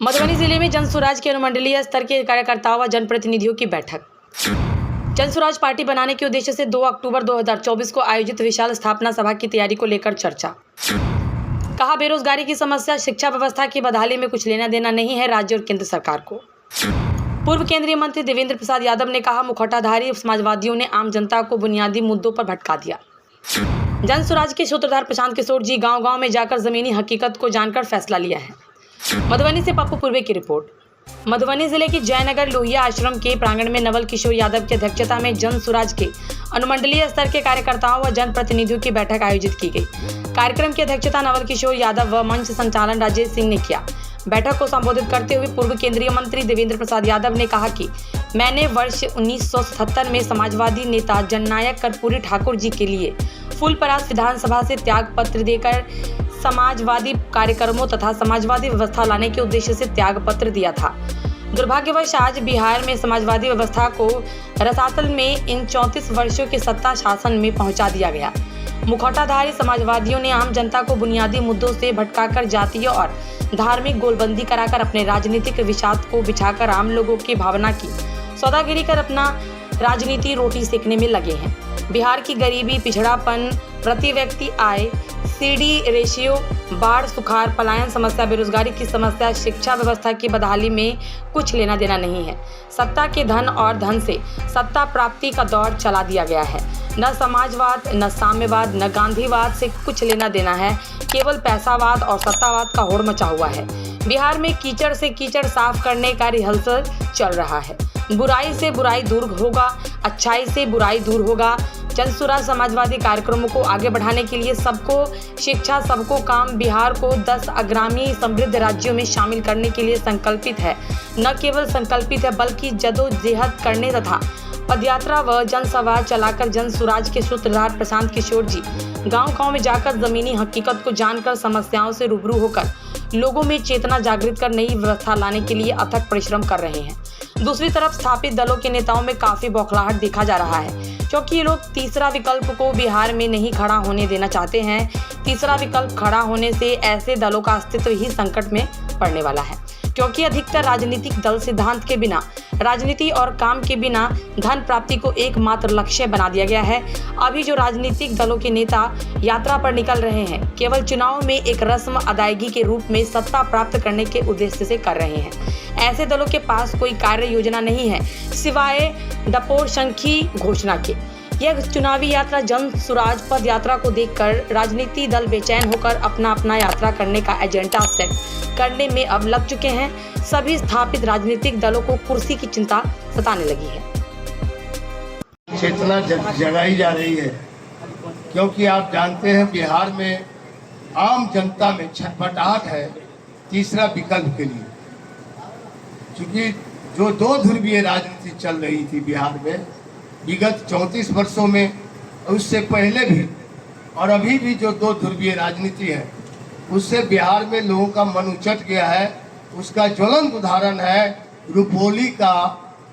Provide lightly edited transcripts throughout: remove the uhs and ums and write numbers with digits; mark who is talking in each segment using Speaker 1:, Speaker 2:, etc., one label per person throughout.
Speaker 1: मधुबनी जिले में जनसुराज के अनुमंडलीय स्तर के कार्यकर्ताओं व जनप्रतिनिधियों की बैठक। जनसुराज पार्टी बनाने के उद्देश्य से 2 अक्टूबर 2024 को आयोजित विशाल स्थापना सभा की तैयारी को लेकर चर्चा। कहा, बेरोजगारी की समस्या शिक्षा व्यवस्था की बदहाली में कुछ लेना देना नहीं है राज्य और केंद्र सरकार को। पूर्व केंद्रीय मंत्री देवेंद्र प्रसाद यादव ने कहा, मुखौटाधारी समाजवादियों ने आम जनता को बुनियादी मुद्दों पर भटका दिया। जनसुराज के सूत्रधार प्रशांत किशोर जी गांव-गांव में जाकर जमीनी हकीकत को जानकर फैसला लिया है। मधुबनी से पप्पू पूर्वे की रिपोर्ट। मधुबनी जिले के जयनगर लोहिया आश्रम के प्रांगण में नवल किशोर यादव की अध्यक्षता में जनसुराज के अनुमंडलीय स्तर के कार्यकर्ताओं व जनप्रतिनिधियों की बैठक आयोजित की गई। कार्यक्रम की अध्यक्षता नवल किशोर यादव व मंच संचालन राजेश सिंह ने किया। बैठक को संबोधित करते हुए पूर्व केंद्रीय मंत्री देवेंद्र प्रसाद यादव ने कहा कि मैंने वर्ष 1977 में समाजवादी नेता जननायक कर्पूरी ठाकुर जी के लिए फूलपरास विधानसभा से त्याग पत्र देकर समाजवादी कार्यक्रमों तथा समाजवादी व्यवस्था लाने के उद्देश्य से त्याग पत्र दिया था। दुर्भाग्यवश आज बिहार में समाजवादी व्यवस्था को रसातल में इन 34 वर्षों के सत्ता शासन में पहुंचा दिया गया। मुखौटाधारी समाजवादियों ने आम जनता को बुनियादी मुद्दों से भटकाकर जातीय और धार्मिक गोलबंदी कराकर अपने राजनीतिक विषाद को बिछाकर आम लोगों की भावना की सौदागिरी कर अपना राजनीति रोटी सेकने में लगे हैं। बिहार की गरीबी, पिछड़ापन, प्रति व्यक्ति आय, सीडी रेशियो, बाढ़, सुखाड़, पलायन समस्या, बेरोजगारी की समस्या, शिक्षा व्यवस्था की बदहाली में कुछ लेना देना नहीं है। सत्ता के धन और धन से सत्ता प्राप्ति का दौर चला दिया गया है। न समाजवाद, न साम्यवाद, न गांधीवाद से कुछ लेना देना है। केवल पैसावाद और सत्तावाद का होड़ मचा हुआ है। बिहार में कीचड़ से कीचड़ साफ करने का रिहर्सल चल रहा है। बुराई से बुराई दूर होगा, अच्छाई से बुराई दूर होगा। जनसुराज समाजवादी कार्यक्रमों को आगे बढ़ाने के लिए सबको शिक्षा, सबको काम, बिहार को 10 अग्रणी समृद्ध राज्यों में शामिल करने के लिए संकल्पित है। न केवल संकल्पित है बल्कि जदोजहद करने तथा पदयात्रा व जनसभा चलाकर जनसुराज के सूत्रधार प्रशांत किशोर जी गांव-गांव में जाकर जमीनी हकीकत को जानकर समस्याओं से रूबरू होकर लोगों में चेतना जागृत कर नई व्यवस्था लाने के लिए अथक परिश्रम कर रहे हैं। दूसरी तरफ स्थापित दलों के नेताओं में काफी बौखलाहट देखा जा रहा है, क्योंकि ये लोग तीसरा विकल्प को बिहार में नहीं खड़ा होने देना चाहते हैं। तीसरा विकल्प खड़ा होने से ऐसे दलों का अस्तित्व ही संकट में पड़ने वाला है, क्योंकि अधिकतर राजनीतिक दल सिद्धांत के बिना, राजनीति और काम के बिना धन प्राप्ति को एकमात्र लक्ष्य बना दिया गया है। अभी जो राजनीतिक दलों के नेता यात्रा पर निकल रहे हैं, केवल चुनाव में एक रस्म अदायगी के रूप में सत्ता प्राप्त करने के उद्देश्य से कर रहे हैं। ऐसे दलों के पास कोई कार्य योजना नहीं है सिवाय दपोरशंखी घोषणा के। यह चुनावी यात्रा जनसुराज पद यात्रा को देखकर राजनीति दल बेचैन होकर अपना अपना यात्रा करने का एजेंडा सेट करने में अब लग चुके हैं। सभी स्थापित राजनीतिक दलों को कुर्सी की चिंता सताने लगी है।
Speaker 2: चेतना जगाई जा रही है, क्योंकि आप जानते हैं बिहार में आम जनता में छटपटाहट है तीसरा विकल्प के लिए। क्योंकि जो 2 ध्रुवीय राजनीति चल रही थी बिहार में विगत 34 वर्षों में, उससे पहले भी और अभी भी जो 2 ध्रुवीय राजनीति है, उससे बिहार में लोगों का मन उचट गया है। उसका ज्वलंत उदाहरण है रुपौली का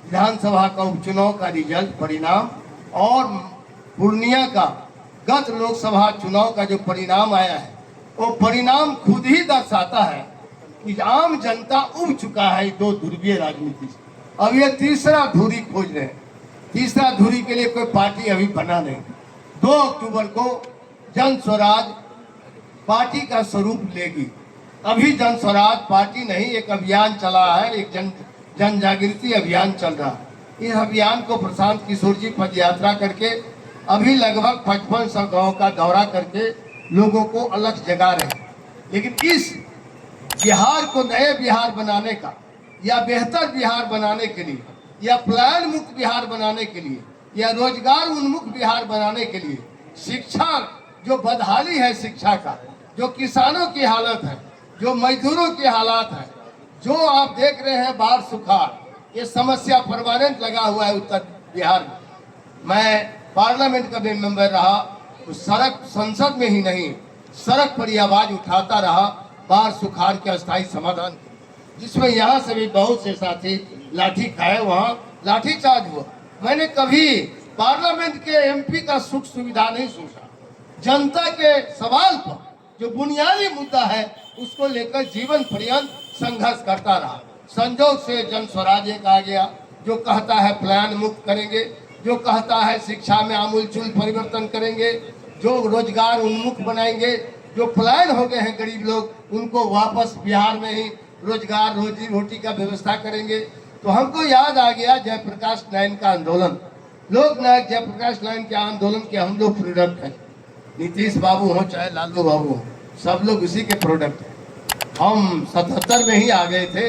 Speaker 2: विधानसभा का उपचुनाव का रिजल्ट परिणाम और पूर्णिया का गत लोकसभा चुनाव का जो परिणाम आया है, वो परिणाम खुद ही दर्शाता है कि आम जनता उब चुका है 2 ध्रुवीय राजनीति से। अब ये तीसरा धुरी खोज रहे हैं। तीसरा धुरी के लिए कोई पार्टी अभी बना नहीं। 2 अक्टूबर को जनस्वराज पार्टी का स्वरूप लेगी। अभी जनस्वराज पार्टी नहीं, एक अभियान चला है, एक जन जागृति अभियान चल रहा है। इस अभियान को प्रशांत किशोर जी पदयात्रा करके अभी लगभग 5500 गाँव का दौरा करके लोगों को अलग जगा रहे हैं। लेकिन इस बिहार को नए बिहार बनाने का या बेहतर बिहार बनाने के लिए या पलायन मुक्त बिहार बनाने के लिए या रोजगार उन्मुख बिहार बनाने के लिए शिक्षा जो बदहाली है, शिक्षा का जो किसानों की हालत है, जो मजदूरों की हालात है, जो आप देख रहे हैं बाढ़ सुखाड़, ये समस्या परमानेंट लगा हुआ है उत्तर बिहार में। मैं पार्लियामेंट का भी मेंबर रहा, तो सड़क संसद में ही नहीं सड़क पर आवाज उठाता रहा बाढ़ सुखाड़ के अस्थायी समाधान, जिसमें यहाँ से भी बहुत से साथी लाठी खाए, वहाँ लाठीचार्ज हुआ। मैंने कभी पार्लियामेंट के एमपी का सुख सुविधा नहीं सोचा। जनता के सवाल पर जो बुनियादी मुद्दा है उसको लेकर जीवन पर्यंत संघर्ष करता रहा। संजोग से जन स्वराज एक आ गया जो कहता है पलायन मुक्त करेंगे, जो कहता है शिक्षा में आमूलचूल परिवर्तन करेंगे, जो रोजगार उन्मुख बनाएंगे, जो पलायन हो गए हैं गरीब लोग उनको वापस बिहार में ही रोजगार रोजी रोटी का व्यवस्था करेंगे। तो हमको याद आ गया जयप्रकाश नारायण का आंदोलन, लोक नायक जयप्रकाश नारायण के आंदोलन के हम लोग प्रोडक्ट हैं। नीतीश बाबू हो चाहे लालू बाबू हो, सब लोग उसी के प्रोडक्ट हैं। हम 77 में ही आ गए थे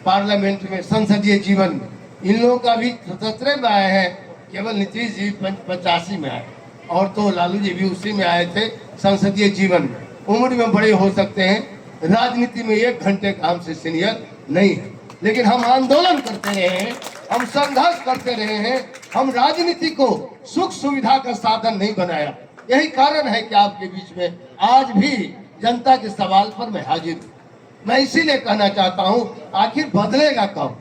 Speaker 2: पार्लियामेंट में, संसदीय जीवन में। इन लोगों का भी 77 में आए हैं, केवल नीतीश जी 85 में आए, और तो लालू जी भी उसी में आए थे संसदीय जीवन में। उम्र में बड़े हो सकते हैं, राजनीति में 1 घंटे काम से सीनियर नहीं है, लेकिन हम आंदोलन करते रहे हैं, हम संघर्ष करते रहे हैं, हम राजनीति को सुख सुविधा का साधन नहीं बनाया। यही कारण है कि आपके बीच में आज भी जनता के सवाल पर मैं हाजिर हूँ। मैं इसीलिए कहना चाहता हूँ, आखिर बदलेगा कब?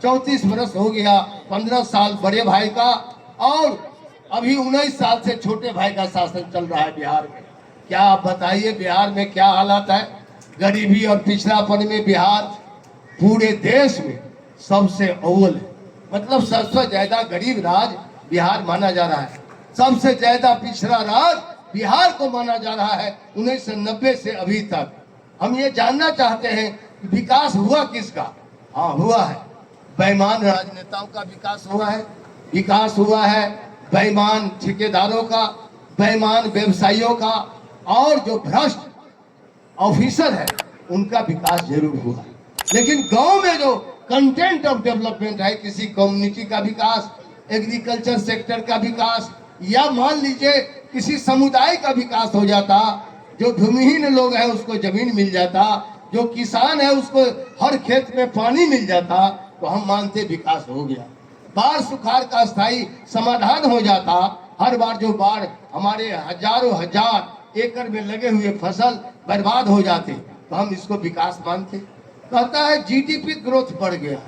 Speaker 2: 34 वर्ष हो गया, 15 साल बड़े भाई का और अभी 19 साल से छोटे भाई का शासन चल रहा है बिहार में। क्या आप बताइए बिहार में क्या हालात है? गरीबी और पिछड़ापन में बिहार पूरे देश में सबसे अव्वल है। मतलब सबसे ज्यादा गरीब राज्य बिहार माना जा रहा है, सबसे ज्यादा पिछड़ा राज्य बिहार को माना जा रहा है 1990 से अभी तक। हम ये जानना चाहते हैं कि विकास हुआ किसका? हाँ, हुआ है बेईमान राजनेताओं का विकास हुआ है, विकास हुआ है बेईमान ठेकेदारों का, बेईमान व्यवसायियों का, और जो भ्रष्ट ऑफिसर है उनका विकास जरूर हुआ है। लेकिन गांव में जो कंटेंट ऑफ डेवलपमेंट है, किसी कम्युनिटी का विकास, एग्रीकल्चर सेक्टर का विकास, या मान लीजिए किसी समुदाय का विकास हो जाता, जो भूमिहीन लोग हैं उसको जमीन मिल जाता, जो किसान है उसको हर खेत में पानी मिल जाता, तो हम मानते विकास हो गया। बाढ़ सुखाड़ का स्थायी समाधान हो जाता। हर बार जो बाढ़ हमारे हजारों हजार एकड़ में लगे हुए फसल बर्बाद हो जाते, तो हम इसको विकास मानते। कहता है जीडीपी ग्रोथ बढ़ गया।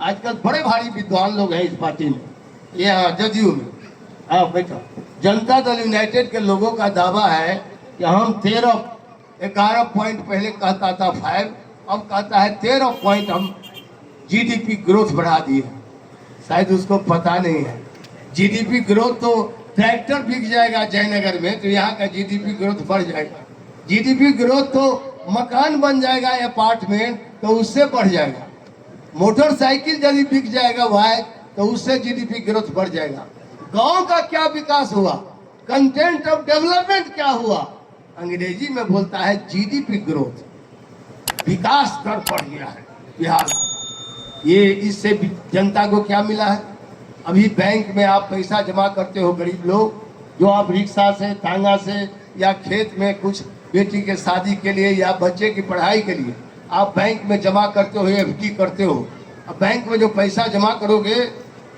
Speaker 2: आजकल बड़े भारी विद्वान लोग हैं इस पार्टी में, यहाँ जदयू में। हाँ बेटा, जनता दल यूनाइटेड के लोगों का दावा है कि हम 11 पॉइंट पहले कहता था 5, अब कहता है 13 पॉइंट हम जीडीपी ग्रोथ बढ़ा दिए। शायद उसको पता नहीं है, जीडीपी ग्रोथ तो ट्रैक्टर बिक जाएगा जयनगर में तो यहाँ का जीडीपी ग्रोथ बढ़ जाएगा। जीडीपी ग्रोथ तो मकान बन जाएगा, अपार्टमेंट, तो उससे बढ़ जाएगा। मोटरसाइकिल यदि बिक जाएगा भाई तो उससे जीडीपी ग्रोथ बढ़ जाएगा। गांव का क्या विकास हुआ? कंटेंट ऑफ डेवलपमेंट क्या हुआ? अंग्रेजी में बोलता है जीडीपी ग्रोथ। विकास दर बढ़ गया है बिहार में। ये इससे जनता को क्या मिला है? अभी बैंक में आप पैसा जमा करते हो गरीब लोग, जो आप रिक्शा से, तांगा से, या खेत में कुछ बेटी के शादी के लिए या बच्चे की पढ़ाई के लिए आप बैंक में जमा करते हो, एफडी करते हो। अब बैंक में जो पैसा जमा करोगे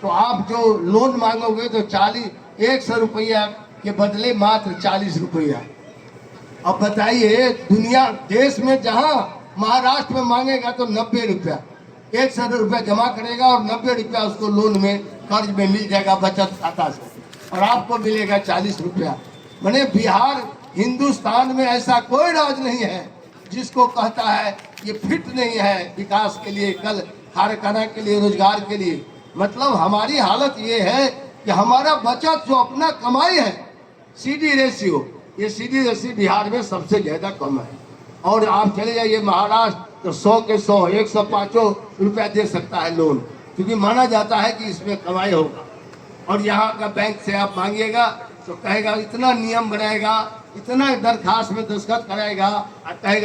Speaker 2: तो आप जो लोन मांगोगे तो 100 रुपया के बदले मात्र 40 रुपया। अब बताइए, दुनिया देश में जहां महाराष्ट्र में मांगेगा तो 90 रुपया, 100 रुपया जमा करेगा और 90 रुपया उसको लोन में कर्ज में मिल जाएगा बचत खाता से, और आपको मिलेगा 40 रुपया। मैंने बिहार हिंदुस्तान में ऐसा कोई राज्य नहीं है जिसको कहता है ये फिट नहीं है विकास के लिए, कल कारखाना के लिए, रोजगार के लिए। मतलब हमारी हालत ये है कि हमारा बचत जो अपना कमाई है, सीडी रेशियो, ये सीडी रेशियो बिहार में सबसे ज्यादा कम है। और आप चले जाइए महाराष्ट्र तो 100 के 100, 105 रुपया दे सकता है लोन, क्योंकि माना जाता है कि इसमें कमाई होगा। और यहाँ का बैंक से आप मांगिएगा तो कहेगा इतना नियम बनाएगा, इतना दरखास्त में दस्तखत कराएगा, और कहेगा